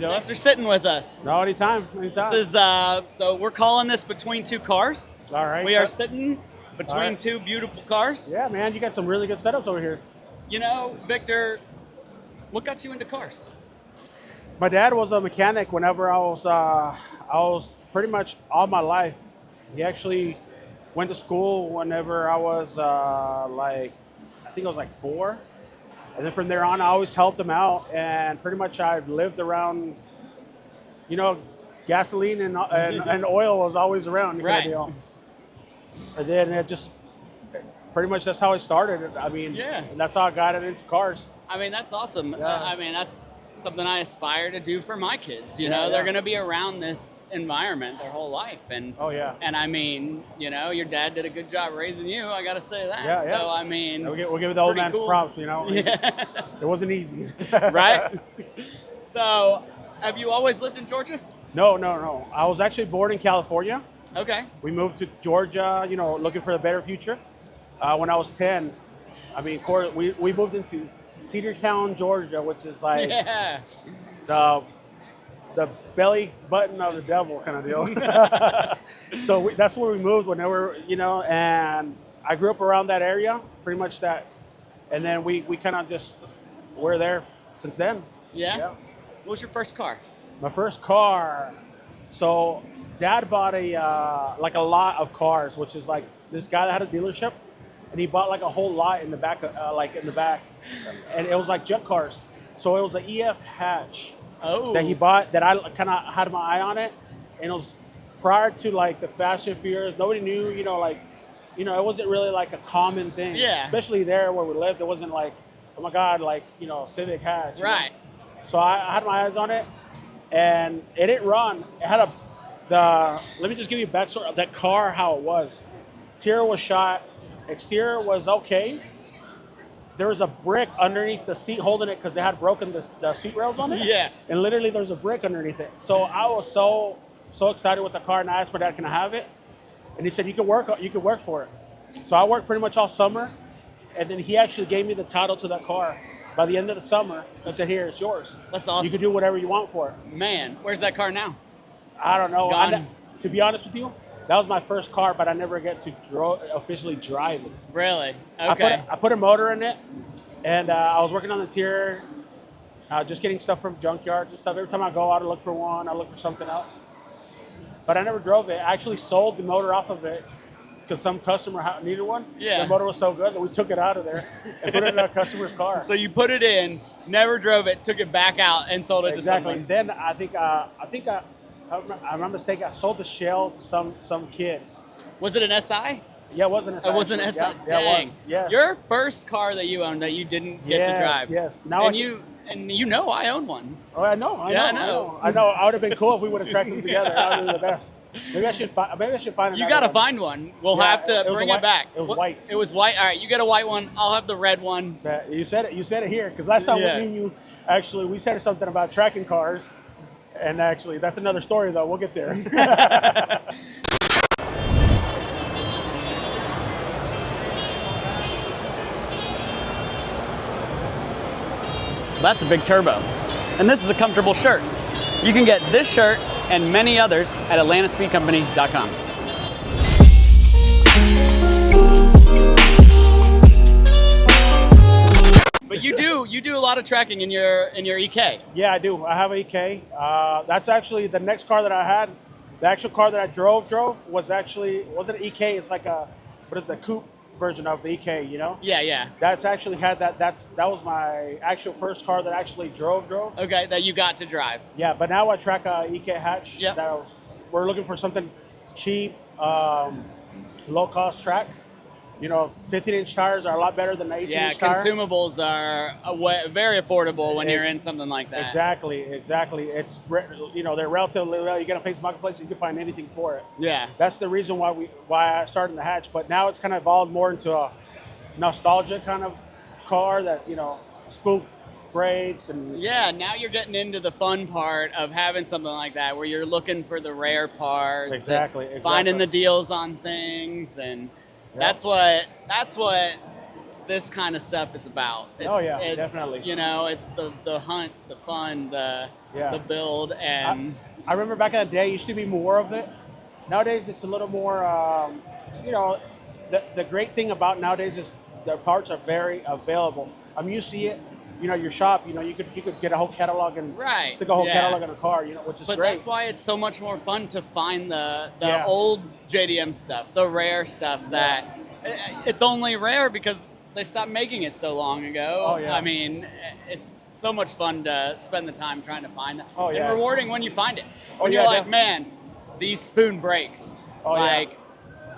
you doing? Thanks for sitting with us. No, anytime. This is so we're calling this Between Two Cars. All right. We are sitting between two beautiful cars. Yeah, man, you got some really good setups over here. You know, Victor, what got you into cars? My dad was a mechanic whenever I was pretty much all my life. He actually went to school whenever I was I think I was like 4. And then from there on, I always helped him out. And pretty much I lived around, gasoline and oil was always around. Right. And then it just, pretty much that's how I started. I mean, yeah. That's how I got it into cars. I mean, that's awesome. Yeah. I mean, that's something I aspire to do for my kids. They're going to be around this environment their whole life. And oh, yeah. And I mean, your dad did a good job raising you. I got to say that. Yeah, yeah. So, I mean, we'll give the old man cool. props, Yeah. It wasn't easy. Right? So, have you always lived in Georgia? No. I was actually born in California. Okay. We moved to Georgia, looking for a better future. When I was 10, I mean, we moved into Cedartown, Georgia, which is like the belly button of the devil kind of deal. So that's where we moved whenever, and I grew up around that area, pretty much that. And then we kind of just, we're there since then. Yeah? What was your first car? My first car, so Dad bought a lot of cars, which is like this guy that had a dealership. And he bought like a whole lot in the back, and it was like junk cars. So it was an EF hatch that he bought that I kind of had my eye on it. And it was prior to like the Fast and Furious. Nobody knew, it wasn't really like a common thing. Yeah. Especially there where we lived, it wasn't like, oh my God, like, Civic hatch. Right. So I had my eyes on it, and it didn't run. It had let me just give you a backstory of that car, how it was. Interior was shot. Exterior was okay. There was a brick underneath the seat holding it because they had broken the seat rails on it. Yeah. And literally there was a brick underneath it. So I was so excited with the car, and I asked my dad, "Can I have it?" And he said, "You could work for it." So I worked pretty much all summer, and then he actually gave me the title to that car. By the end of the summer, he said, "Here, it's yours. That's awesome. You can do whatever you want for it." Man, where's that car now? I don't know. Gone. To be honest with you, that was my first car, but I never get to officially drive it. Really? Okay. I put a motor in it, and I was working on the interior, just getting stuff from junkyards and stuff. Every time I go out, I look for one. I look for something else. But I never drove it. I actually sold the motor off of it because some customer needed one. Yeah. The motor was so good that we took it out of there and put it in a customer's car. So you put it in, never drove it, took it back out, and sold it to someone. Exactly. Then I think I'm not mistaken, I sold the shell to some kid. Was it an SI? Yeah, it was an SI. It was an SI. Yeah, Dang. it was. Yes. Your first car that you owned that you didn't get to drive. Yes. I own one. Oh, I know. I know. I would have been cool if we would have tracked them together. That would have been the best. Maybe I should find. You got to find one. We'll have to bring it back. It was white. It was white. All right, you get a white one. I'll have the red one. You said it. You said it here because last time me and you we said something about tracking cars. And actually, that's another story, though. We'll get there. That's a big turbo. And this is a comfortable shirt. You can get this shirt and many others at atlantaspeedcompany.com. But you do a lot of tracking in your EK. Yeah, I do. I have an EK. That's actually the next car that I had. The actual car that I drove wasn't an EK. It's like the coupe version of the EK. Yeah. That's actually that was my actual first car that I actually drove. Okay, that you got to drive. Yeah, but now I track a EK hatch. Yeah. We're looking for something cheap, low cost track. 15-inch tires are a lot better than the 18-inch tire. Yeah, consumables are very affordable when you're in something like that. Exactly. It's they're relatively well. You get on Facebook Marketplace, you can find anything for it. Yeah. That's the reason why I started in the hatch. But now it's kind of evolved more into a nostalgia kind of car that spook brakes and. Yeah, now you're getting into the fun part of having something like that where you're looking for the rare parts. Exactly. Finding the deals on things and. That's what this kind of stuff is about. It's, definitely. You know, it's the hunt, the fun, the build, and I remember back in the day, it used to be more of it. Nowadays, it's a little more. You know, the great thing about nowadays is the parts are very available. You see it. You know, your shop. You know, you could get a whole catalog and stick a whole catalog in a car. You know, which is great. But that's why it's so much more fun to find the old JDM stuff, the rare stuff that it's only rare because they stopped making it so long ago. Oh, yeah. I mean, it's so much fun to spend the time trying to find that. Oh, yeah. And rewarding when you find it. When you're like, man, these spoon breaks. Oh, like,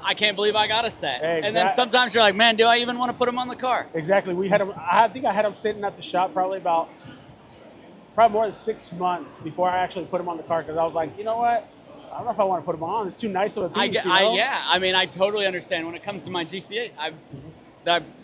I can't believe I got a set. Exactly. And then sometimes you're like, man, do I even want to put them on the car? Exactly. We had them. I think I had them sitting at the shop probably more than 6 months before I actually put them on the car because I was like, you know what? I don't know if I want to put them on. It's too nice of a piece. I mean, I totally understand. When it comes to my GC8, I've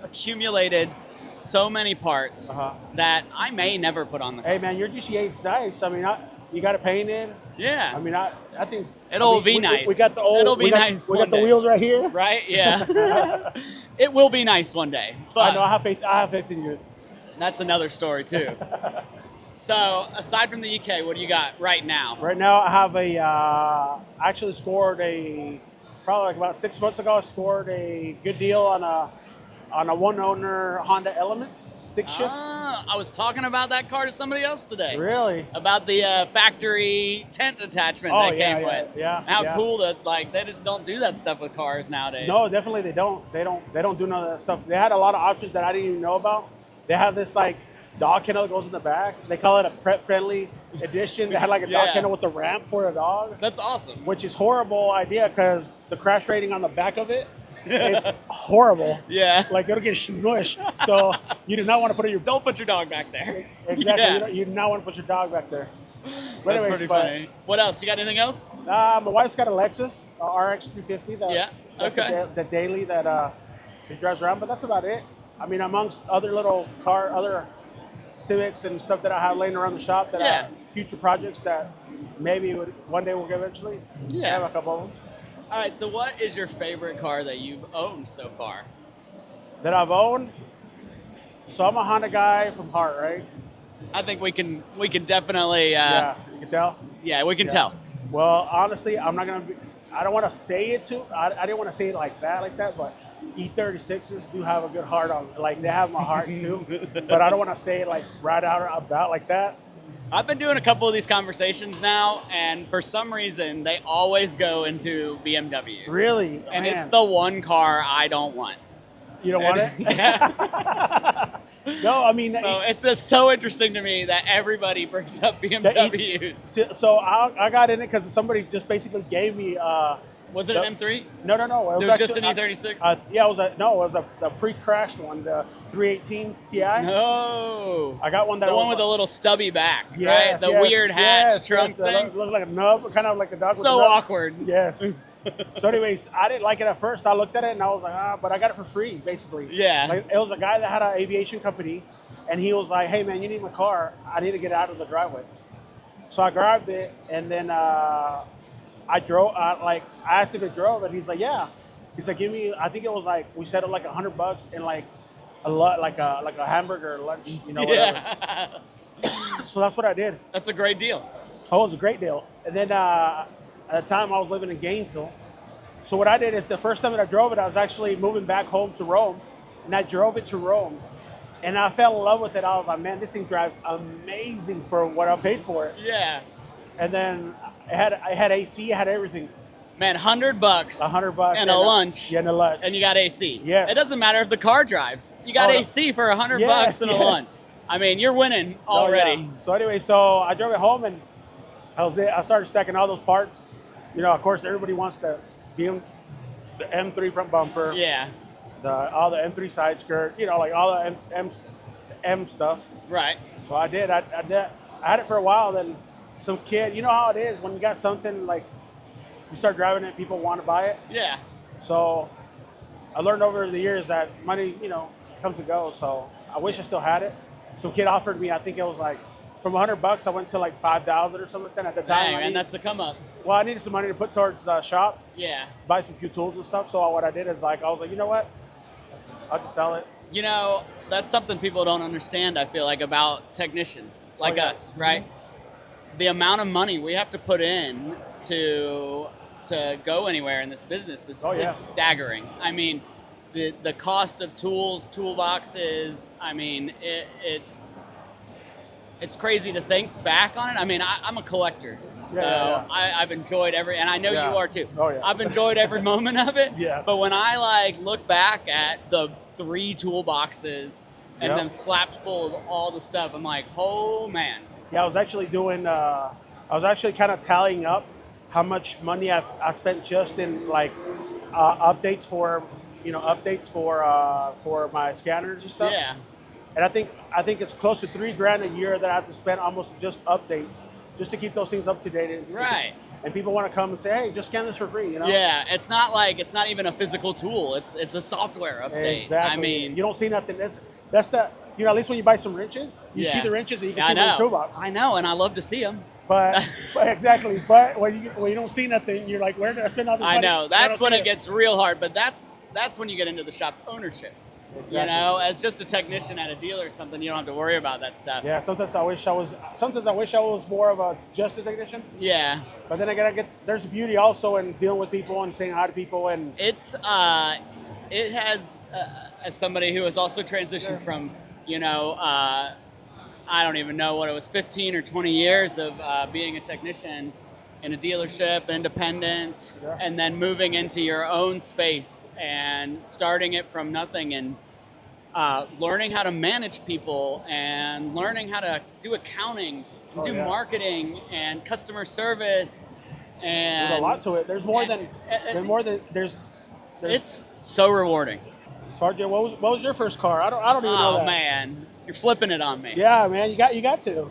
accumulated so many parts that I may never put on the car. Hey, man, your GC8's nice. I mean, you got it painted. Yeah. I mean, I think it'll be nice. We got the old. It'll be nice. We got the wheels right here. Right? Yeah. It will be nice one day. But I know. I have faith in you. That's another story too. So, aside from the UK, what do you got right now? Right now, I have I actually scored probably like about 6 months ago. I scored a good deal on a one-owner Honda Element stick shift. I was talking about that car to somebody else today. Really? About the factory tent attachment that came with. Yeah. How cool that's like. They just don't do that stuff with cars nowadays. No, definitely they don't. They don't do none of that stuff. They had a lot of options that I didn't even know about. They have this like dog kennel that goes in the back. They call it a prep-friendly edition. They had like a dog kennel with the ramp for a dog. That's awesome. Which is horrible idea because the crash rating on the back of it is horrible. Yeah. Like it'll get smushed. So you do not want to Don't put your dog back there. Exactly. Yeah. You do not want to put your dog back there. But That's pretty funny. What else? You got anything else? My wife's got a Lexus RX 350. That's the daily that he drives around. But that's about it. I mean, amongst other other Civics and stuff that I have laying around the shop that are future projects that maybe one day we'll get eventually. Yeah. I have a couple of them. All right, so what is your favorite car that you've owned so far? That I've owned? So I'm a Honda guy from heart, right? I think we can definitely... yeah, you can tell? Yeah, we can tell. Well, honestly, I don't want to say it I didn't want to say it like that, but E36s do have a good heart on, like they have my heart too, but I don't want to say it like right out about like that. I've been doing a couple of these conversations now, and for some reason, they always go into BMWs. Really? And Man. it's the one car I don't want. You don't want it? Yeah. No, I mean... So it's just so interesting to me that everybody brings up BMWs. So I got in it because somebody just basically gave me... was it an M3? No. It was just an E36? Yeah, it was a pre-crashed one, the 318 Ti. No. I got one that the was one with the little stubby back, yes, right? The weird hatch trunk thing. Looked like a nub, kind of like a dog. So awkward. Yes. So anyways, I didn't like it at first. I looked at it and I was like, but I got it for free, basically. Yeah. Like, it was a guy that had an aviation company, and he was like, hey, man, you need my car. I need to get it out of the driveway. So I grabbed it, and then I drove, I asked if it drove, and he's like, yeah. He's like, give me, I think it was like, we set up like $100 and like like a hamburger lunch, whatever. Yeah. So that's what I did. That's a great deal. Oh, it was a great deal. And then at the time I was living in Gainesville. So what I did is the first time that I drove it, I was actually moving back home to Rome, and I drove it to Rome. And I fell in love with it. I was like, man, this thing drives amazing for what I paid for it. Yeah. And then I had AC, I had everything. Man, $100. $100 and a lunch. Yeah, and a lunch. And you got AC. Yes. It doesn't matter if the car drives. You got AC for $100 and a lunch. I mean, you're winning already. Yeah. So anyway, so I drove it home, and I started stacking all those parts. Of course, everybody wants the M3 front bumper. Yeah. All the M3 side skirt. Like all the M stuff. Right. So I did. I had it for a while. Then some kid. You know how it is when you got something like you start driving it, people want to buy it. Yeah. So I learned over the years that money, comes and goes. So I wish I still had it. Some kid offered me, I think it was like, from $100, I went to like 5,000 or something like that at the time. Dang, man, that's a come up. Well, I needed some money to put towards the shop. Yeah. To buy some few tools and stuff. So what I did is I was like, you know what? I'll just sell it. You know, that's something people don't understand, I feel like, about technicians like us, right? The amount of money we have to put in to go anywhere in this business is staggering. I mean, the cost of tools, toolboxes, I mean, it's crazy to think back on it. I mean, I'm a collector, so I've enjoyed and I know you are too. Oh, yeah. I've enjoyed every moment of it. Yeah. But when I like look back at the 3 toolboxes and them slapped full of all the stuff, I'm like, oh man. Yeah, I was actually kind of tallying up how much money I spent just in like updates for my scanners and stuff. Yeah. And I think it's close to $3,000 a year that I have to spend almost just updates just to keep those things up to date. Right. And people want to come and say, hey, just scan this for free, you know? Yeah, it's not even a physical tool. It's a software update. Exactly. I mean, you don't see nothing. That's the, at least when you buy some wrenches, you see the wrenches and you can see them in the toolbox. I know, and I love to see them. But exactly. But when you don't see nothing, you're like, where did I spend all this money? I know. That's when it gets real hard. But that's when you get into the shop ownership. Exactly. You know, as just a technician at a dealer or something, you don't have to worry about that stuff. Yeah. Sometimes I wish I was more of just a technician. Yeah. But then there's beauty also in dealing with people and saying hi to people, and it's it has as somebody who has also transitioned from I don't even know what it was, 15 or 20 years of being a technician in a dealership, independent, and then moving into your own space and starting it from nothing and learning how to manage people and learning how to do accounting, do marketing and customer service. And there's a lot to it. There's more than there's. It's so rewarding. So RJ, what was your first car? I don't even know that. Oh man, you're flipping it on me. Yeah, man, you got to.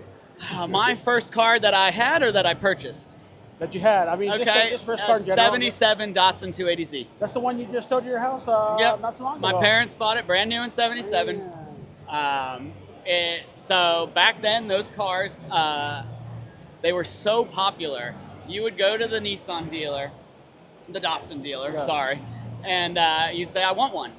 My first car that I had or that I purchased? That you had. I mean, just first car in general. 77 Datsun 280Z. That's the one you just towed to your house not too long ago. My parents bought it brand new in 77. So back then, those cars, they were so popular. You would go to the Nissan dealer, the Datsun dealer, and you'd say, I want one.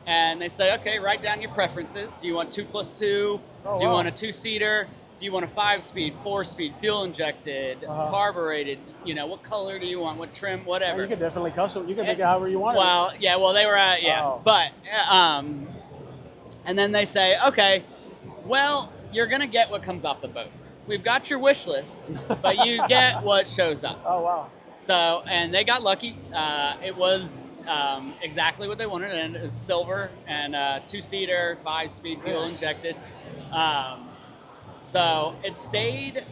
And they say, okay, write down your preferences. Do you want 2+2? Do you want a 2-seater? Do you want a 5-speed, 4-speed, fuel injected, carbureted? What color do you want? What trim? Whatever. You can definitely custom. You can make it however you want. Well, yeah. Well, they were but and then they say, okay, well, you're gonna get what comes off the boat. We've got your wish list, but you get what shows up. Oh wow. So, and they got lucky. It was exactly what they wanted, and it was silver and 2-seater, 5-speed, fuel injected. So it stayed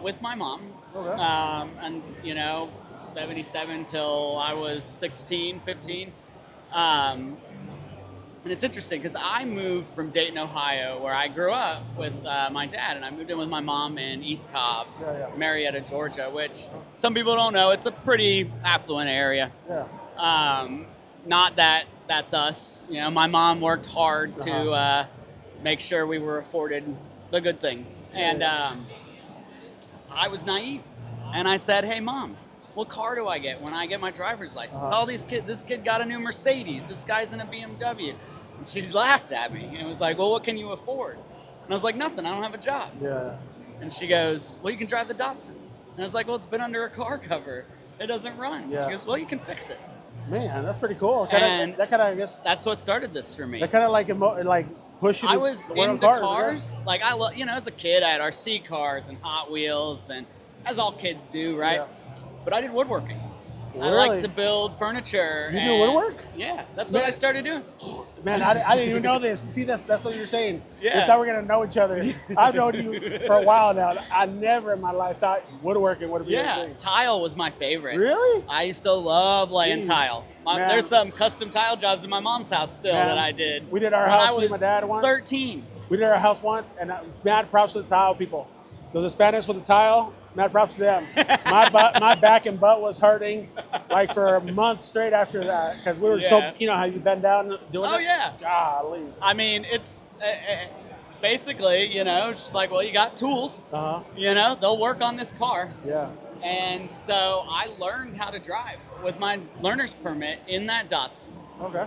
with my mom, and 77 till I was 16, 15. And it's interesting because I moved from Dayton, Ohio, where I grew up with my dad, and I moved in with my mom in East Cobb, Marietta, Georgia, which some people don't know. It's a pretty affluent area. Not that that's us. My mom worked hard to make sure we were afforded the good things. And I was naive. And I said, hey, Mom, what car do I get when I get my driver's license? All these kids, this kid got a new Mercedes. This guy's in a BMW. And she laughed at me and was like, well, what can you afford? And I was like, nothing. I don't have a job. And she goes, well, you can drive the Datsun. And I was like, well, it's been under a car cover. It doesn't run. She goes, well, you can fix it. Man, that's pretty cool. I guess that's what started this for me. That kind of like push you. I was into cars. Like I love, as a kid, I had RC cars and Hot Wheels, and as all kids do, right? But I did woodworking. Really? I like to build furniture. You do woodwork? Yeah, that's what I started doing. Man, I didn't even know this. See, that's what you're saying. Yeah. That's how we're gonna know each other. I've known you for a while now. I never in my life thought woodworking would be a thing. Tile was my favorite. Really? I used to love laying tile. There's some custom tile jobs in my mom's house still that I did. We did our house with my dad once. 13. We did our house once, and mad props to the tile people. Those Hispanics with the tile, mad props to them. My back and butt was hurting like for a month straight after that because we were so, how you bend down doing it? Oh, yeah. Golly. I mean, it's basically, it's just like, well, you got tools. They'll work on this car. Yeah. And so I learned how to drive with my learner's permit in that Datsun. Okay.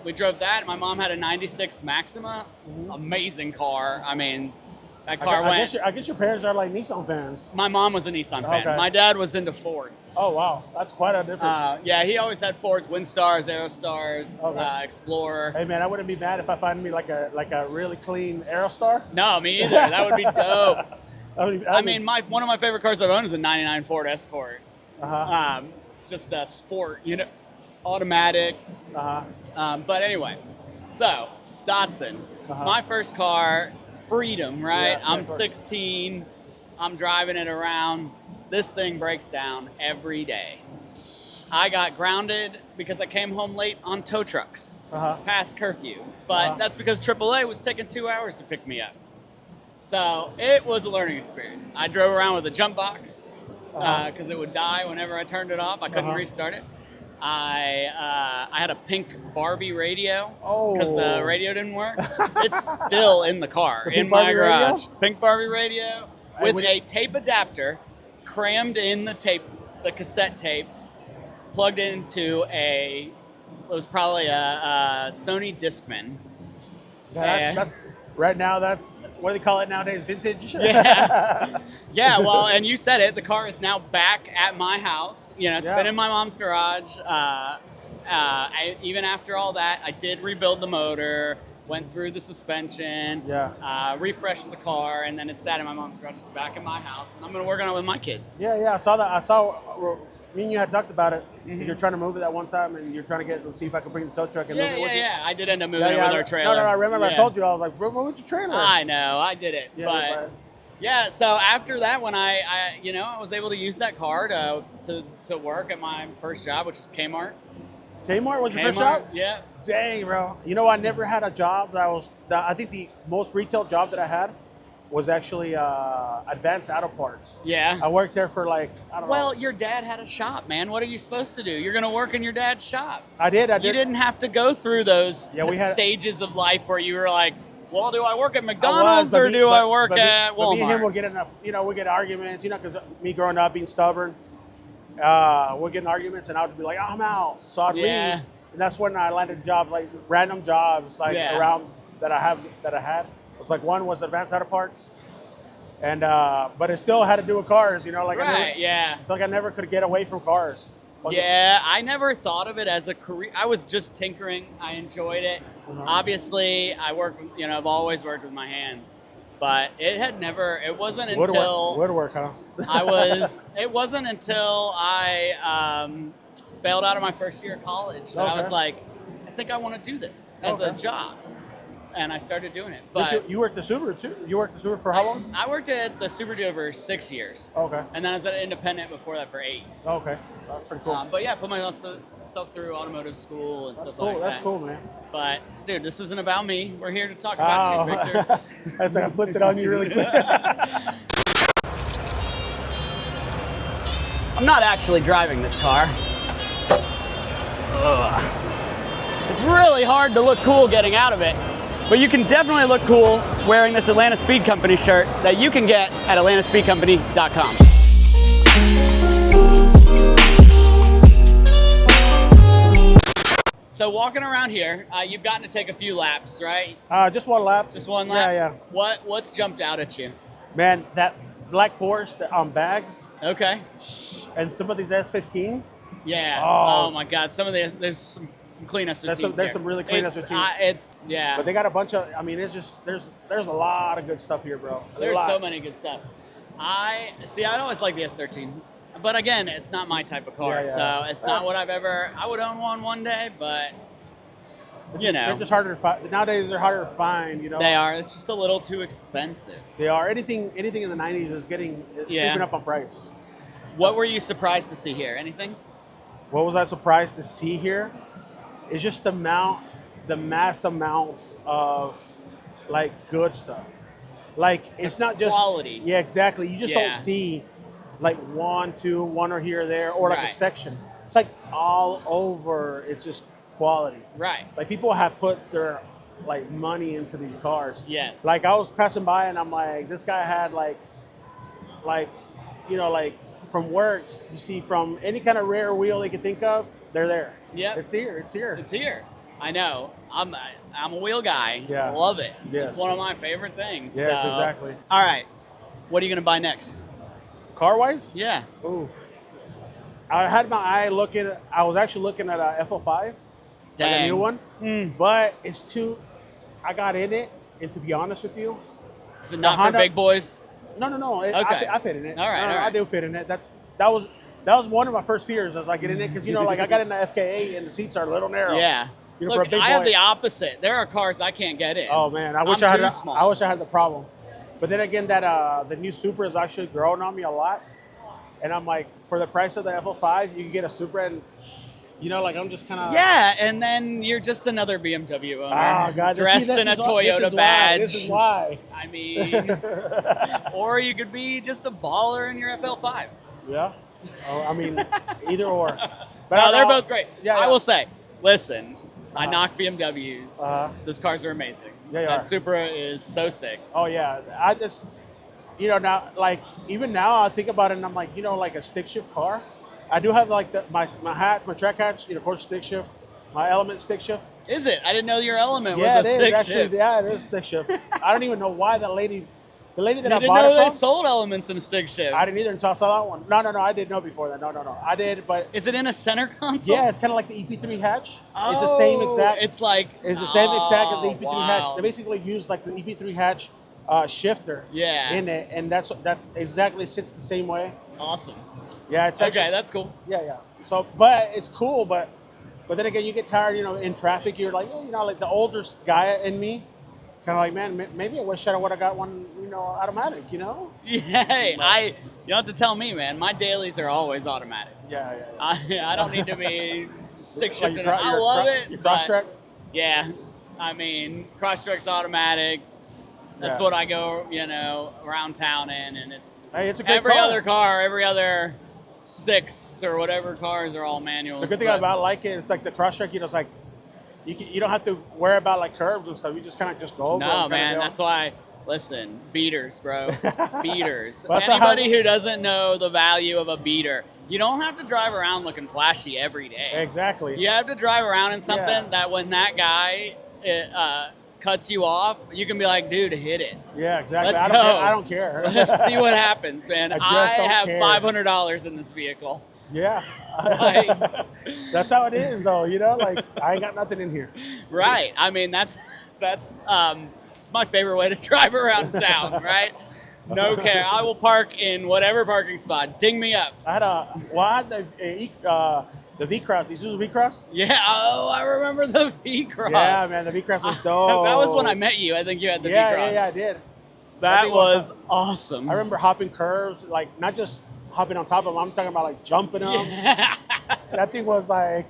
we drove that. My mom had a 96 Maxima. Amazing car. I mean, that car went. I guess your parents are like Nissan fans. My mom was a Nissan fan. Okay. My dad was into Fords. Oh, wow. That's quite a difference. Yeah, he always had Fords, Windstars, Aerostars, Okay. Explorer. Hey, man, I wouldn't be mad if I find me like a really clean Aerostar. No, me either. That would be dope. I mean, one of my favorite cars I've owned is a 99 Ford Escort. Uh-huh. Just a sport, automatic. Uh-huh. But anyway, so Datsun. It's my first car. Freedom, right? Yeah, I'm 16. I'm driving it around. This thing breaks down every day. I got grounded because I came home late on tow trucks past curfew. But that's because AAA was taking 2 hours to pick me up. So it was a learning experience. I drove around with a jump box because it would die whenever I turned it off. I couldn't restart it. I had a pink Barbie radio because the radio didn't work. It's still in the car in my garage. Radio? Pink Barbie radio with a tape adapter crammed in the cassette tape, plugged into it was probably a Sony Discman. Right now, that's what do they call it nowadays? Vintage? Yeah. Yeah, well, and you said it. The car is now back at my house. It's been in my mom's garage. Even after all that, I did rebuild the motor, went through the suspension, refreshed the car, and then it sat in my mom's garage. It's back in my house, and I'm going to work on it with my kids. Yeah, I saw that. I saw me and you had talked about it. You're trying to move it that one time, and you're trying to see if I can bring the tow truck and move it with you. Yeah. I did end up moving it with our trailer. No, I remember. I told you. I was like, bro, move with your trailer. I know. I did it. But yeah, so after that, when I was able to use that car to work at my first job, which was Kmart. Kmart was your first job? Yeah. Dang, bro. I never had a job I think the most retail job that I had was actually Advanced Auto Parts. Yeah. I worked there for I don't know. Well, your dad had a shop, man. What are you supposed to do? You're going to work in your dad's shop. I did. You didn't have to go through those stages of life where you were like, well, do I work at McDonald's or do I work at Walmart? Me and him would get we get arguments, because me growing up being stubborn, we'd get in arguments and I would be like, I'm out. So I'd leave. And that's when I landed jobs, random jobs, around that I had. It was one was Advanced Auto Parts. And, but it still had to do with cars, I feel like I never could get away from cars. I never thought of it as a career. I was just tinkering. I enjoyed it. Obviously, I've always worked with my hands, but it wasn't until woodwork, huh? It wasn't until I failed out of my first year of college that I was like, I think I want to do this as a job. And I started doing it. But you worked at Subaru too? You worked at Subaru for how long? I worked at the Subaru dealer for 6 years. Okay. And then I was at Independent before that for 8. Okay. That's pretty cool. But yeah, put myself through automotive school and stuff like that. That's cool, man. But dude, this isn't about me. We're here to talk about you, Victor. That's like I flipped it on you really quick. I'm not actually driving this car. Ugh. It's really hard to look cool getting out of it. But you can definitely look cool wearing this Atlanta Speed Company shirt that you can get at atlantaspeedcompany.com. So walking around here, you've gotten to take a few laps, right? Just one lap. Just one lap? Yeah. What's jumped out at you? Man, that Black Forest on bags. Okay. And some of these S15s. Yeah. Oh my God. There's some clean S15s. There's some really clean S15s. But they got a bunch of. It's just there's a lot of good stuff here, bro. There's so many good stuff. I always like the S13, but again, it's not my type of car, so it's not what I would own one day, but they're just harder to find nowadays. They're harder to find. They are. It's just a little too expensive. They are. Anything in the 90s is creeping up on price. What were you surprised to see here? Anything? What was I surprised to see here? It's just the mass amount of good stuff. It's not just quality. Yeah, exactly. You just don't see one or here or there or a section. It's all over. It's just quality. Right. People have put their money into these cars. Yes. I was passing by and I'm like, this guy had from Works, you see from any kind of rare wheel they could think of, they're there. Yeah. It's here. It's here. I know. I'm a wheel guy. Yeah. Love it. Yes. It's one of my favorite things. Yes, so. exactly. All right. What are you gonna buy next? Car wise? Yeah. Oof. I had my eye looking. I was actually looking at a FL5, like a new one, but it's too. I got in it, and to be honest with you, Is it not Honda, for big boys? No. Okay. I fit in it. All right, No, all right. I do fit in it. That was one of my first fears as I get in it because like I got in the FK8 and the seats are a little narrow. Yeah. For a Look, big I have boy. the opposite. There are cars I can't get in. Oh man, I wish I'm I had. too small. I wish I had the problem. But then again, that the new Supra is actually growing on me a lot, and I'm like, for the price of the FL5, you can get a Supra, and like I'm just kind of. Yeah, and then you're just another BMW owner. Oh God, dressed in a Toyota badge. This is why. I mean, or you could be just a baller in your FL5. Yeah. Oh, I mean, either or. But No, they're both great. Yeah, I will say, listen, I Uh-huh. knock BMWs. Those cars are amazing. Yeah, they that are. Supra is so sick. Oh yeah, I just, now, like even now I think about it and I'm like, like a stick shift car. I do have like my track hatch, of course stick shift, my Element stick shift. Is it? I didn't know your Element Yeah, was a it is stick actually. shift. Yeah, it is stick shift. I don't even know why the lady that You I didn't bought know it they from. sold Elements in stick shift. I didn't either until I saw that one. No, I didn't know before that. No. I did, but Is it in a center console? yeah, it's kind of like the EP3 hatch. Oh, It's the same exact. It's like It's the same exact as the EP3 wow. hatch. They basically use like the EP3 hatch shifter Yeah. in it, and that's exactly sits the same way. Awesome. Yeah, it's Okay, actually, that's cool. yeah. So, but it's cool, but then again, you get tired, in traffic. You're like, like the older guy in me, kind of like, man, maybe I wish I would have got one, automatic, Yeah, hey, you don't have to tell me, man. My dailies are always automatics. Yeah. I don't need to be stick Like shifting. I love it. Your cross but track. Yeah, I mean, cross track's automatic. That's Yeah. what I go, around town in, and it's Hey, it's a great every car. other car, every other 6 or whatever cars are all manuals. The good thing but- about it's like the cross track. It's like you don't have to worry about like curbs and stuff. You just kind of just go over. No, and man, go. that's why. Listen, beaters, bro. Beaters. Well, that's Anybody how- who doesn't know the value of a beater, you don't have to drive around looking flashy every day. Exactly. You have to drive around in something Yeah. that when that guy cuts you off, you can be like, dude, hit it. Yeah, exactly. Let's I don't go. care. I don't care. Let's see what happens, man. I I, just don't have care. $500 in this vehicle. Yeah. Like- That's how it is, though. Like I ain't got nothing in here. Right. I mean, that's it's my favorite way to drive around town, right? No care. I will park in whatever parking spot. Ding me up. I had the V-Cross. You use the V-Cross? Yeah. Oh, I remember the V-Cross. Yeah, man. The V-Cross was dope. That was when I met you. I think you had the V-Cross. Yeah, I did. That thing was awesome. I remember hopping curves, like not just hopping on top of them. I'm talking about like jumping them. That thing was like,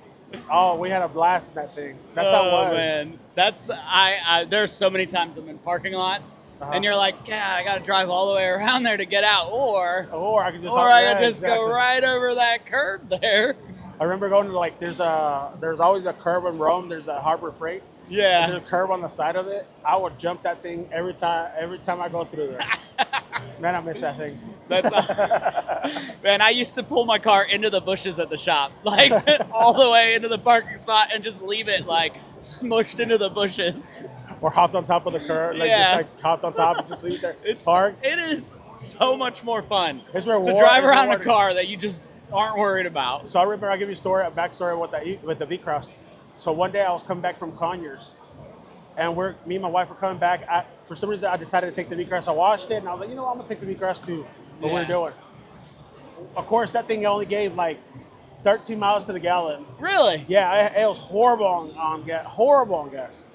oh, we had a blast in that thing. That's how it was. Man. That's there's so many times I'm in parking lots and you're like, yeah, I got to drive all the way around there to get out, or I could just go right over that curb there. I remember going to like there's always a curb in Rome. There's a Harbor Freight. Yeah. There's a curb on the side of it. I would jump that thing every time I go through there. Man, I miss that thing. Man, I used to pull my car into the bushes at the shop, like all the way into the parking spot, and just leave it like smushed into the bushes. Or hopped on top of the curb, just hopped on top and just leave it there. It is so much more fun It's to reward- drive around a rewarding. car that you just aren't worried about. So I remember, I'll give you a backstory with the V-Cross. So one day I was coming back from Conyers, and me and my wife were coming back. For some reason, I decided to take the V-Cross. I washed it, and I was like, I'm going to take the V-Cross to what we're doing. Of course, that thing only gave like 13 miles to the gallon. Really? Yeah, it was horrible on gas. Horrible on gas.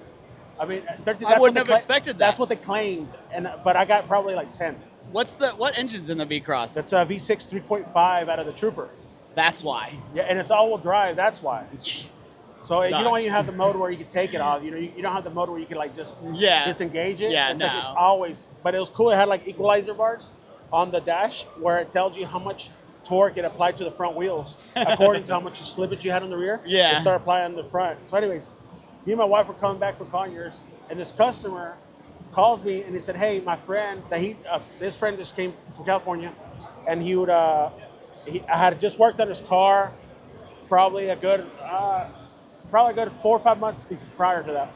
I mean, 13. I wouldn't have expected that. That's what they claimed, but I got probably like 10. What engine's in the V-Cross? That's a V6 3.5 out of the Trooper. That's why. Yeah, and it's all-wheel drive. That's why. So you No. don't even have the mode where you can take it off. You don't have the mode where you can like just disengage it. Yeah, it's like it's always. But it was cool. It had like equalizer bars on the dash where it tells you how much torque it applied to the front wheels according to how much slippage you had on the rear. Yeah. It started applying on the front. So, anyways, me and my wife were coming back from Conyers, and this customer calls me and he said, "Hey, my friend this friend just came from California, and I had just worked on his car, probably a good probably a good 4 or 5 months prior to that.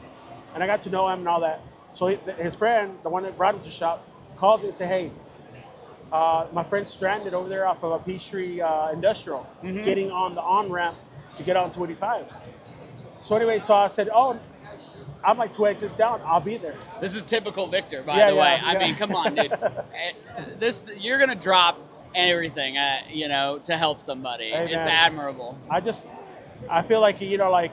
And I got to know him and all that. So his friend, the one that brought him to shop, calls me and said, hey, my friend's stranded over there off of a Peachtree Industrial, getting on the on-ramp to get on 285. So anyway, so I said, oh, I'm like 2 exits down. I'll be there. This is typical Victor, by the way. I mean, come on, dude. You're going to drop everything, to help somebody. Hey, it's admirable. I feel like, like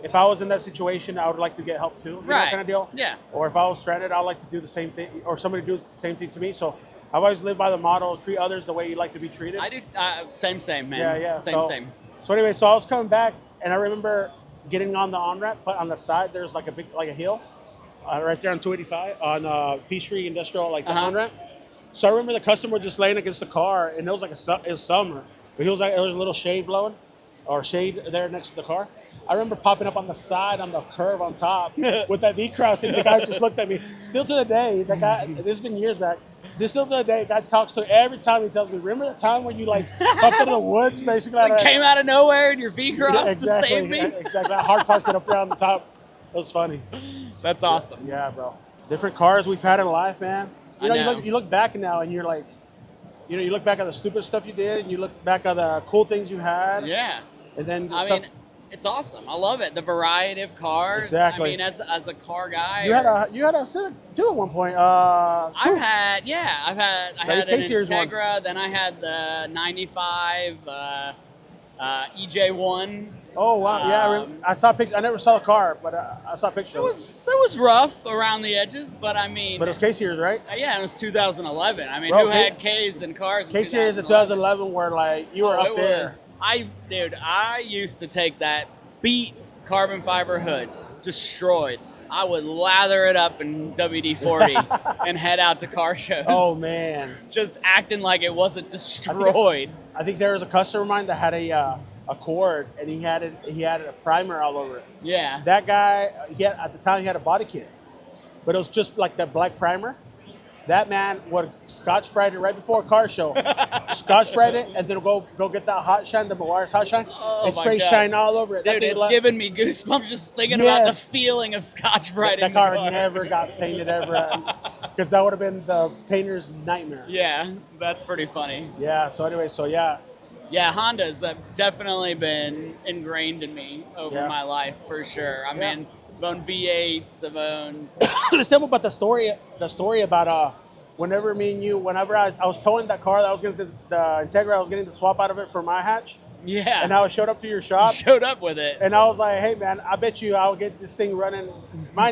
if I was in that situation, I would like to get help too. Right. Kind of deal. Yeah. Or if I was stranded, I'd like to do the same thing, or somebody do the same thing to me. So I've always lived by the motto, treat others the way you like to be treated. I do. Same, man. Yeah. Same. So anyway, so I was coming back, and I remember getting on the on-ramp, but on the side, there's like a hill right there on 285 on Peachtree Industrial, like the on-ramp. So I remember the customer just laying against the car, and it was like it was summer, but there was a little shade blowing, or shade there next to the car. I remember popping up on the side on the curve on top with that V-cross, and the guy just looked at me. Still to the day, the guy, this has been years back, still to the day, the guy talks to every time he tells me, remember the time when you like up into the woods, basically? Came out of nowhere in your V-cross to save me? Exactly. I hard parked it up there on the top. It was funny. That's awesome. Yeah, bro. Different cars we've had in life, man. You look back now and you're like, you look back at the stupid stuff you did, and you look back at the cool things you had. Yeah. And then it's awesome. I love it. The variety of cars. Exactly. I mean, as a car guy. You had a Civic too at one point. I had an K-Series Integra. one. Then I had the '95 EJ1. Oh wow! I saw pictures. I never saw a car, but I saw pictures. It was rough around the edges, but I mean. But it was K-Series, right? Yeah, it was 2011. I mean, Bro, who had Ks and cars? K-Series in 2011, where like you were up there. I used to take that beat carbon fiber hood, destroyed. I would lather it up in WD-40 and head out to car shows. Oh man! Just acting like it wasn't destroyed. I think there was a customer of mine that had a cord, and he had a primer all over it. Yeah. That guy, at the time he had a body kit, but it was just like that black primer. That man would Scotch Brite it right before a car show. Scotch Brite it, and then go get that hot shine, the Meguiar's hot shine, and spray shine all over it. Dude, it's giving me goosebumps just thinking about the feeling of Scotch Brite. That car never got painted ever, because that would have been the painter's nightmare. Yeah, that's pretty funny. Yeah. So anyway, Yeah, Hondas have definitely been ingrained in me over my life, for sure. I mean, I've owned V8s, I've owned... Let's tell me about the story about whenever I was towing that car, that I was getting the Integra, I was getting the swap out of it for my hatch. Yeah. And I showed up to your shop. Showed up with it. And I was like, hey, man, I bet you I'll get this thing running. My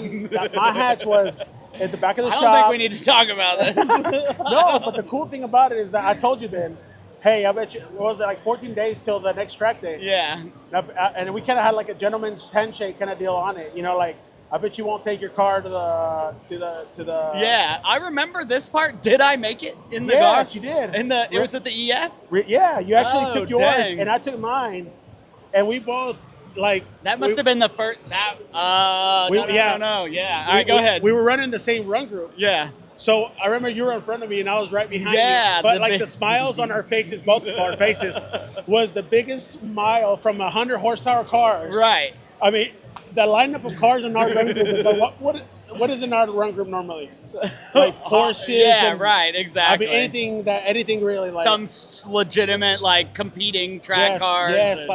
hatch was at the back of the shop. I don't think we need to talk about this. No, but the cool thing about it is that I told you then, hey, I bet you, what was it, like 14 days till the next track day? Yeah. And we kind of had like a gentleman's handshake kind of deal on it. Like, I bet you won't take your car to the. Yeah, I remember this part. Did I make it in the car? Yes, you did. It was at the EF? Yeah, you actually took yours, dang. and I took mine, and we both like. That must have been the first. No. Yeah. All right, go ahead. We were running the same run group. Yeah. So I remember you were in front of me and I was right behind you. Yeah. But the smiles on our faces, both of our faces, was the biggest smile from 100 horsepower cars. Right. I mean, the lineup of cars in our run group is like, what is in our run group normally? Like Porsches. Yeah, right, exactly. I mean, anything really like. Some legitimate, like, competing track cars. Yes,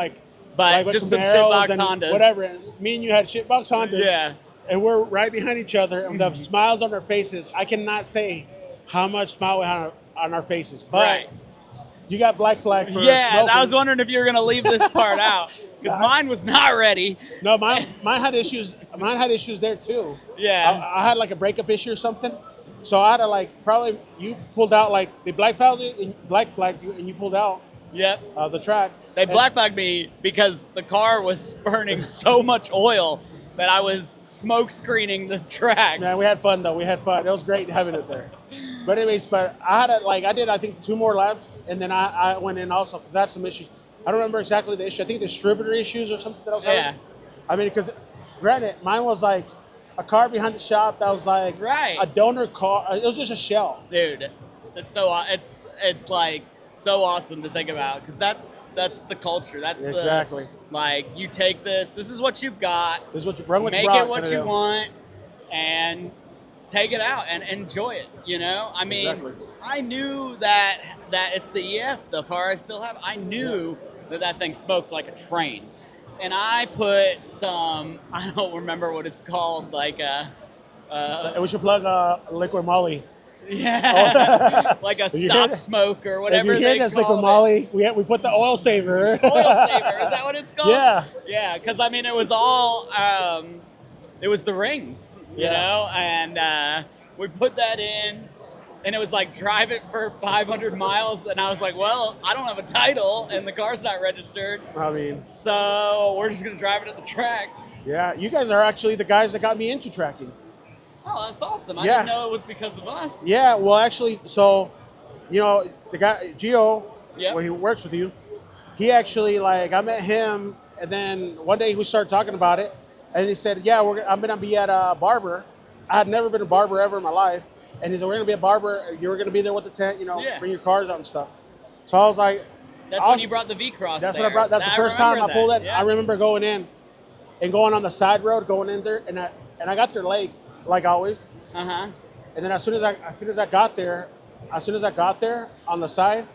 But just some shitbox Hondas. Whatever. And me and you had shitbox Hondas. Yeah. And we're right behind each other, and the smiles on our faces, I cannot say how much smile we had on our faces. But you got black flag for smoking. I was wondering if you were going to leave this part out, because mine was not ready. No, mine had issues. Mine had issues there too. Yeah. I had like a breakup issue or something. So I had to probably, you pulled out the black flagged you, and you pulled out. Yep. The track. They black flagged me because the car was burning so much oil that I was smoke screening the track. Man, we had fun though. We had fun. It was great having it there. But anyways, I had I did I think 2 more laps, and then I went in also because I had some issues. I don't remember exactly the issue. I think distributor issues or something that I was having. Yeah. I mean, because granted, mine was like a car behind the shop that was like a donor car. It was just a shell. Dude, it's like so awesome to think about, because that's that's the culture. That's exactly. Like, you take this is what you've got. This is what you bring. Make it what you want, and take it out and enjoy it. You know, I mean, exactly. I knew that it's the EF, the car I still have. I knew that thing smoked like a train, and I put some, I don't remember what it's called, like we should plug liquid moly. Yeah, like a stop smoke or whatever. If you hear this liquid moly, we put the oil saver. Oil saver, is that what it's called? Yeah. Yeah, because I mean, it was all, it was the rings, you know, and we put that in, and it was like, drive it for 500 miles, and I was like, well, I don't have a title, and the car's not registered. I mean, so we're just gonna drive it at the track. Yeah, you guys are actually the guys that got me into tracking. Oh, that's awesome. I didn't know it was because of us. Yeah, well, actually, so, you know, the guy, Gio, when he works with you, he actually, like, I met him, and then one day we started talking about it, and he said, yeah, I'm going to be at a barber. I had never been a barber ever in my life. And he said, we're going to be a barber. You're going to be there with the tent, you know, bring your cars out and stuff. So I was like. That's when you brought the V-Cross. That's what I brought. That's the first time I pulled it. Yeah. I remember going in and going on the side road, going in there, and I got there late, like always. Uh-huh. And then as soon as I got there on the side,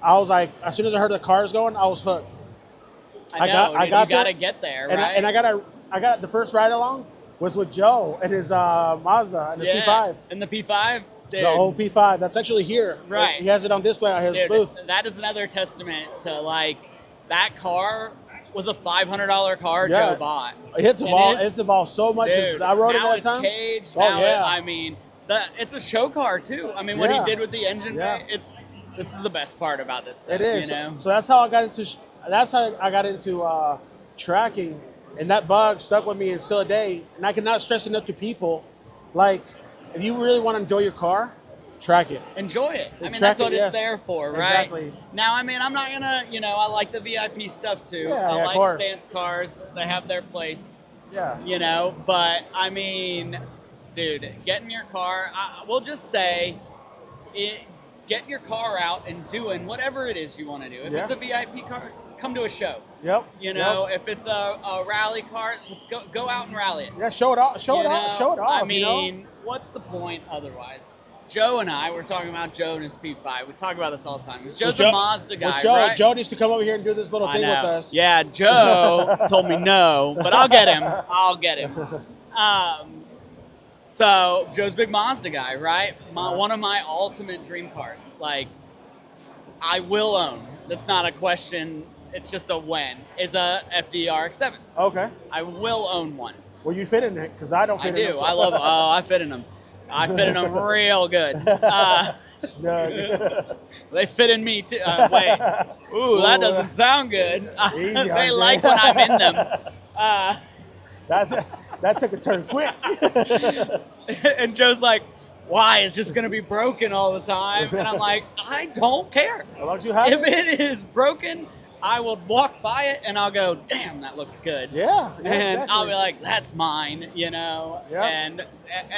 I was like, as soon as I heard the cars going, I was hooked. I got you got to get there, right? And I got the first ride along was with Joe and his Mazda and his P5. And the P5? Dude. The old P5. That's actually here. Right. He has it on display at his booth. That is another testament to, like, that car was a $500 car Joe bought. It hits the ball so much. Dude, I rode it now that it's time. Caged. Oh, I mean, it's a show car, too. I mean, what he did with the engine bay, this is the best part about this stuff. It is. You know? So that's how I got into tracking, and that bug stuck with me and still a day. And I cannot stress enough to people, like, if you really want to enjoy your car, track it. Enjoy it. I mean, that's what it's there for, right? Exactly. Now, I mean, I'm not gonna, I like the VIP stuff too. I like stance cars. They have their place. Yeah. But I mean, dude, getting your car, we'll just say, getting your car out and doing whatever it is you want to do. If it's a VIP car, come to a show. Yep. If it's a rally car, let's go out and rally it. Yeah, show it off. Show it off. I mean, what's the point otherwise? Joe and I, we're talking about Joe and his P5. We talk about this all the time. Joe's a Mazda guy, right? Joe needs to come over here and do this little thing with us. Yeah, Joe told me no, but I'll get him. So Joe's a big Mazda guy, right? One of my ultimate dream cars. Like, I will own. That's not a question. It's just a when. Is a FDRX7. Okay. I will own one. Well, you fit in it because I don't fit in it. I do. I fit in them. I fit in them real good. Snug. They fit in me too. Wait. Ooh, that doesn't sound good. They like when I'm in them. That took a turn quick. And Joe's like, why? It's just going to be broken all the time. And I'm like, I don't care. As long as you have if it is broken, I will walk by it and I'll go, damn, that looks good. Yeah. And exactly. I'll be like, that's mine, Yeah. and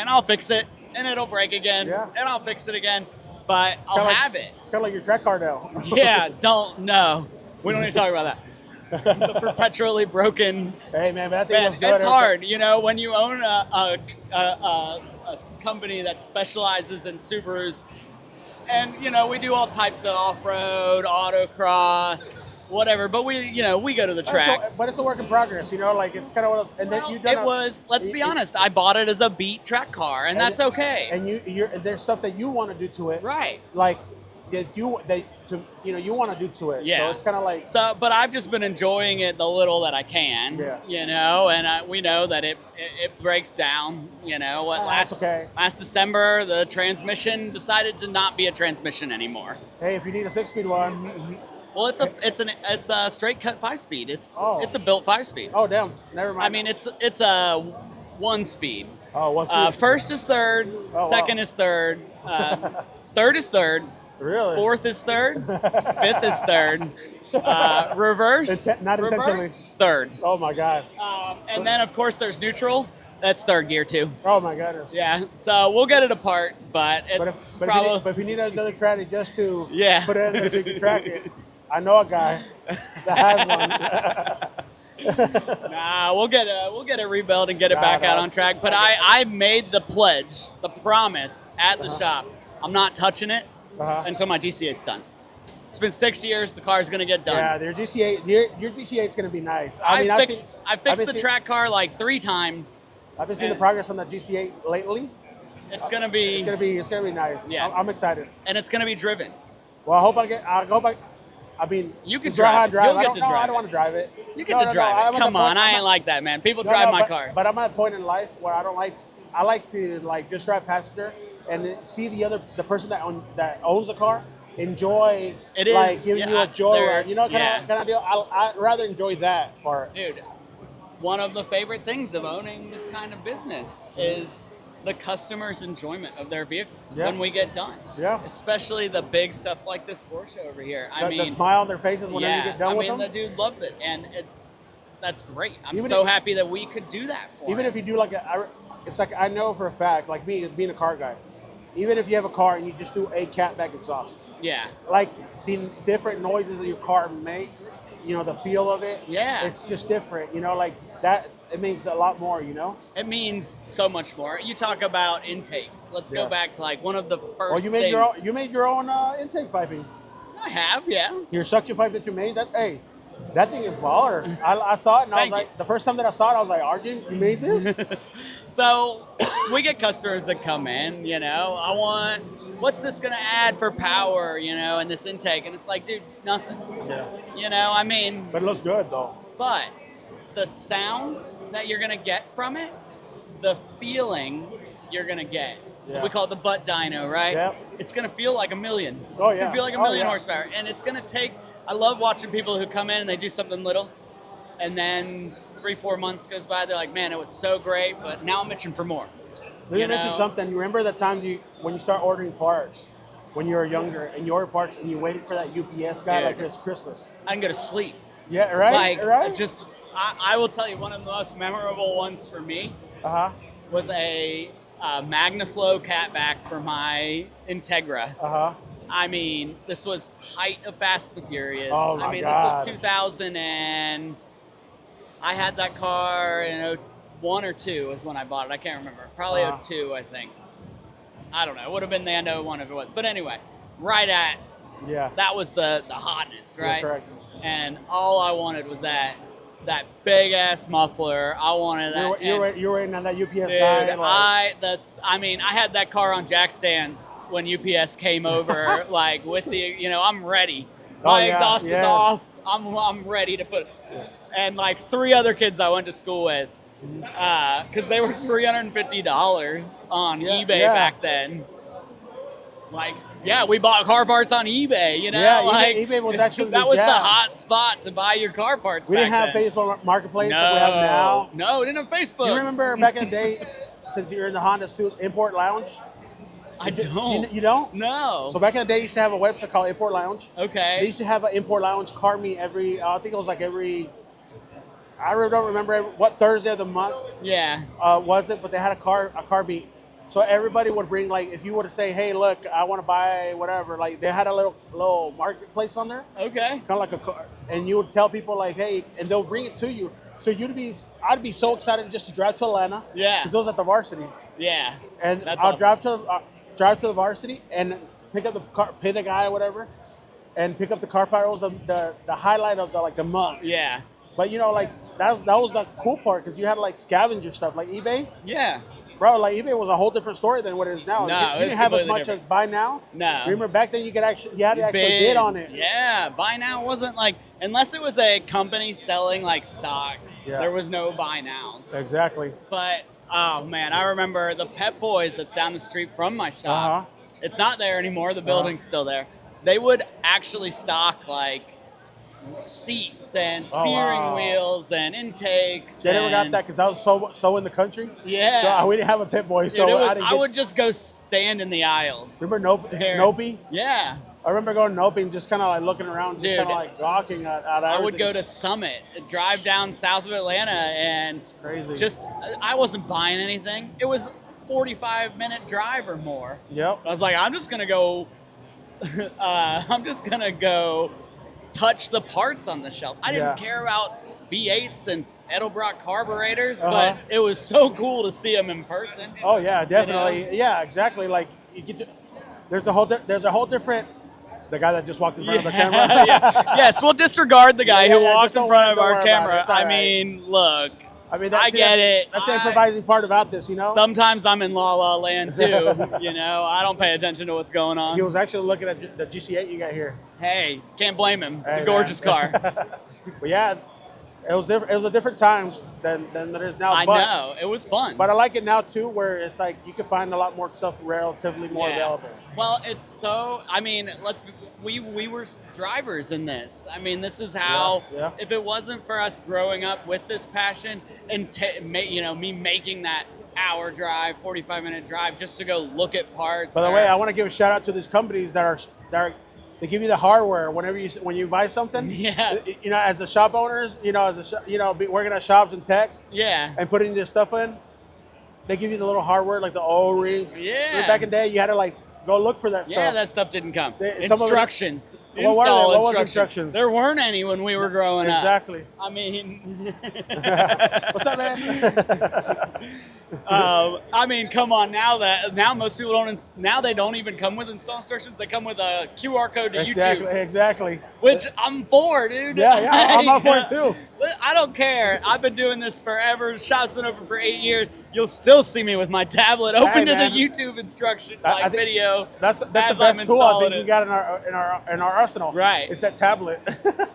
I'll fix it, and it'll break again, and I'll fix it again, but I'll have it. It's kind of like your track car now. Yeah, no. We don't need to talk about that. The perpetually broken. Hey, man, that thing was good. It's hard, when you own a company that specializes in Subarus, and, we do all types of off-road, autocross, whatever, but we go to the track. But it's a work in progress, like it's kind of what else. And then you done let's be honest, I bought it as a beat track car, and that's okay. And there's stuff that you want to do to it, right? Like you want to do to it. Yeah. So it's kind of like. So, but I've just been enjoying it the little that I can. Yeah. And we know that it breaks down. Last December the transmission decided to not be a transmission anymore. Hey, if you need a 6-speed one. Well, it's a straight cut 5-speed. It's a built 5-speed. Oh, damn! Never mind. I mean, it's a 1-speed. Oh, 1-speed. First is third. Second is third. Third is third. Really? Fourth is third. Fifth is third. Reverse. Not intentionally. Third. Oh my God. And then of course there's neutral. That's third gear too. Oh my goodness. Yeah. So we'll get it apart, but it's but if you need another tranny just to put it in there so you can track it. I know a guy that has one. Nah, we'll get it rebuilt and get it Nah, back no, out on it's- track. But I made the pledge, the promise at the shop. I'm not touching it until my GC8's done. It's been 6 years. The car's gonna get done. Yeah, your GC8 is gonna be nice. I I've fixed been the track car like 3 times. I've been seeing the progress on the GC8 lately. It's gonna be It's gonna be nice. Yeah. I'm excited. and it's gonna be driven. Well, I hope I get. I mean, You can to learn how to drive it. You'll I get don't to know. drive I don't want to drive it. You get to drive I'm it. at Come the on, point- I I'm ain't at- like that, man. People No, drive no, my but, cars. But I'm at a point in life where I don't like. I like to like just drive passenger and see the person that owns the car enjoy It is, like giving yeah, you a joy they're- ride. You know, yeah. kind of deal. I'd rather enjoy that part. Dude, one of the favorite things of owning this kind of business is the customer's enjoyment of their vehicles Yeah. when we get done. Yeah. Especially the big stuff like this Porsche over here. The smile on their faces whenever you get done with them. the dude loves it, and that's great. I'm Even so if- happy that we could do that for Even him. if you do it's like I know for a fact, like me being a car guy, even if you have a car and you just do a catback exhaust, Yeah. like the different noises that your car makes, you know, the feel of it, Yeah. it's just different, you know, like that, it means a lot more, you know. It means so much more. You talk about intakes. Let's Yeah. go back to like one of the first Well, you made your own intake piping, I have, yeah. your suction pipe that you made. That thing is baller. I saw it and I was Thank like, you. the first time that I saw it, I was like, Arjun, you made this? So we get customers that come in, you know, what's this going to add for power, you know, in this intake? And it's like, dude, nothing. Yeah, You know, I mean, but it looks good though. but the sound that you're going to get from it, the feeling you're going to get. Yeah. We call it the butt dyno, right? Yep. It's going to feel like a million. Oh, It's going yeah. to feel like a Oh, million yeah. horsepower. And it's going to take, I love watching people who come in and they do something little. And then 3-4 months goes by, they're like, man, it was so great, but now I'm itching for more. Let me You mention know? something. You remember that time when you start ordering parts when you were younger and you ordered parts and you waited for that UPS guy Dude. like it's Christmas. I can go to sleep. Yeah, right? Like, right? I will tell you, one of the most memorable ones for me was a MagnaFlow catback for my Integra. I mean, this was height of Fast and the Furious. Oh, my I mean, God. this was 2000 and I had that car in 01 or 02 is when I bought it. I can't remember. Probably 02, I think. I don't know. It would have been the end of 01 if it was. But anyway, Yeah. that was the hotness, right? Yeah, correct. And all I wanted was that big ass muffler. I wanted that. You were waiting on that UPS Dude, guy. Like, I had that car on jack stands when UPS came over, like with the, you know, I'm ready. My exhaust is off. I'm ready to put, and like 3 other kids I went to school with, because they were $350 on eBay back then. Like, yeah, we bought car parts on eBay, you know? Yeah, like, eBay was actually that was the jam. hot spot to buy your car parts. we didn't back have then. Facebook Marketplace like we have now. No, we didn't have Facebook. You remember back in the day, since you're in the Hondas too, Import Lounge? I don't. You don't? No. So back in the day, you used to have a website called Import Lounge. Okay. They used to have an Import Lounge car meet I think it was like I really don't remember what Thursday of the month Yeah. was it, but they had a car meet. So everybody would bring, like, if you were to say, hey, look, I want to buy whatever, like they had a little marketplace on there, Okay. kind of like a car, and you would tell people like, hey, and they'll bring it to you. So I'd be so excited just to drive to Atlanta. Yeah. Because it was at the Varsity. Yeah. And That's I'll awesome. drive to the Varsity and pick up the car, pay the guy or whatever, and pick up the car part. It was the highlight of the month. Yeah. But you know, like that was the cool part because you had like scavenger stuff like eBay. Yeah. Bro, like eBay was a whole different story than what it is now. No, you it's didn't have as completely much different. as buy now. No. Remember back then you had to actually bid on it. Yeah. Buy now wasn't like, unless it was a company selling like stock, Yeah. there was no buy nows. Exactly. But, oh man, I remember the Pep Boys that's down the street from my shop. It's not there anymore. The building's still there. They would actually stock like seats and steering wheels and intakes. They never got that because I was so in the country. Yeah. So we didn't have a Pit Boy. Dude, So I would just go stand in the aisles. Remember Stare. Nopi? Yeah. I remember going to Nopi and just kind of like looking around, just Dude, kind of like gawking at everything. I would go to Summit, drive down south of Atlanta, and crazy. I wasn't buying anything. It was a 45-minute drive or more. Yep. I was like, I'm just gonna go touch the parts on the shelf. I didn't care about V8s and Edelbrock carburetors, but it was so cool to see them in person. Oh yeah, definitely. You know? Yeah, exactly. Like you get to, there's a whole different. The guy that just walked in front of the camera. Yes, we'll disregard the guy who walked in front of our camera. I mean, look. I get it. That's the improvising part about this, you know? Sometimes I'm in La La Land, too. You know, I don't pay attention to what's going on. He was actually looking at the GC8 you got here. Hey, can't blame him. It's a gorgeous car. But yeah, it was different. It was a different times than there is now. I know. It was fun. But I like it now, too, where it's like you can find a lot more stuff relatively more available. Well, it's so, I mean, we were drivers in this. I mean, this is how, if it wasn't for us growing up with this passion and, me making that hour drive, 45-minute drive just to go look at parts. By the way, I want to give a shout out to these companies that are they give you the hardware when you buy something. Yeah. You know, as a shop owners, working at shops and techs. Yeah. And putting this stuff in, they give you the little hardware like the O-rings. Yeah. Back in the day, you had to like go look for that stuff. Yeah, that stuff didn't come. Instructions. What was instructions? There weren't any when we were growing up. Exactly. I mean, what's up, man? I mean, come on. Now most people don't. Now they don't even come with install instructions. They come with a QR code to YouTube. Exactly. Which I'm for, dude. Yeah, I'm all for it too. I don't care. I've been doing this forever. Shop's been open for 8 years. You'll still see me with my tablet open to the YouTube instruction video. That's the best tool I think we got in our arsenal. Right. It's that tablet.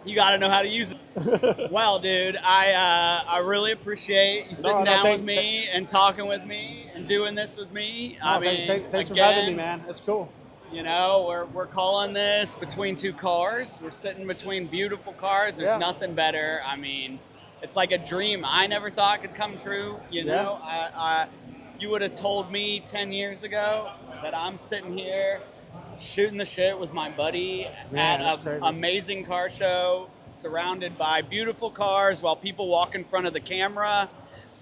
You got to know how to use it. Well, dude, I really appreciate you sitting down with me and talking with me and doing this with me. Thanks for having me, man. It's cool. You know, we're calling this Between Two Cars. We're sitting between beautiful cars. There's nothing better. I mean, it's like a dream I never thought could come true. You know, you would have told me 10 years ago that I'm sitting here shooting the shit with my buddy at an amazing car show, surrounded by beautiful cars while people walk in front of the camera.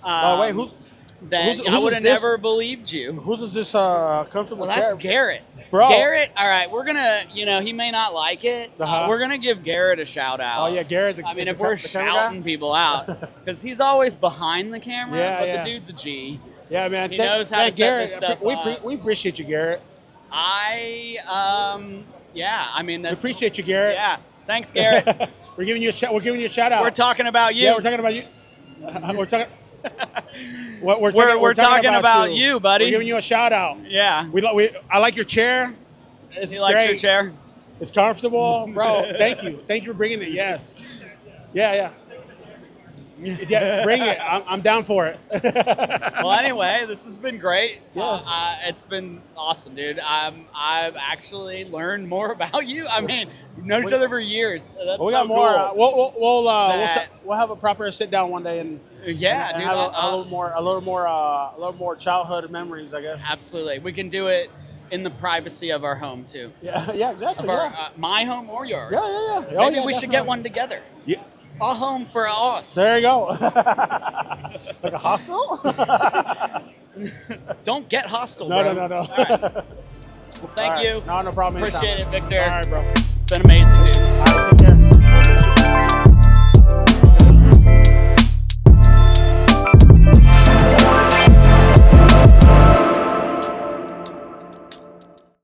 Who's I would have never believed you. Whose is this comfortable chair? That's Garrett. Bro. Garrett, all right, we're going to, he may not like it. We're going to give Garrett a shout out. Oh, yeah, Garrett. If we're shouting people out, because he's always behind the camera, but the dude's a G. Yeah, man. He knows how to set this stuff up. We appreciate you, Garrett. We appreciate you, Garrett. Yeah, thanks, Garrett. We're giving you a shout out. We're talking about you. Yeah, we're talking about you. We're talking. We're talking about you, buddy. We're giving you a shout out. Yeah. I like your chair. He likes your chair. It's comfortable, bro. Thank you. Thank you for bringing it. Yes. Yeah. Yeah, bring it. I'm down for it. Well, anyway, this has been great. Yes. It's been awesome, dude. I've actually learned more about you. I mean, we've known each other for years. That's we got so more. Cool. We'll have a proper sit down one day and have a little more childhood memories, I guess. Absolutely, we can do it in the privacy of our home too. Yeah, exactly. My home or yours. Yeah. Maybe we should get one together. Yeah. A home for us. There you go. Like a hostel? Don't get hostile, No. bro. No. All right. Well, thank you. No problem. Appreciate it, Victor. All right, bro. It's been amazing, dude.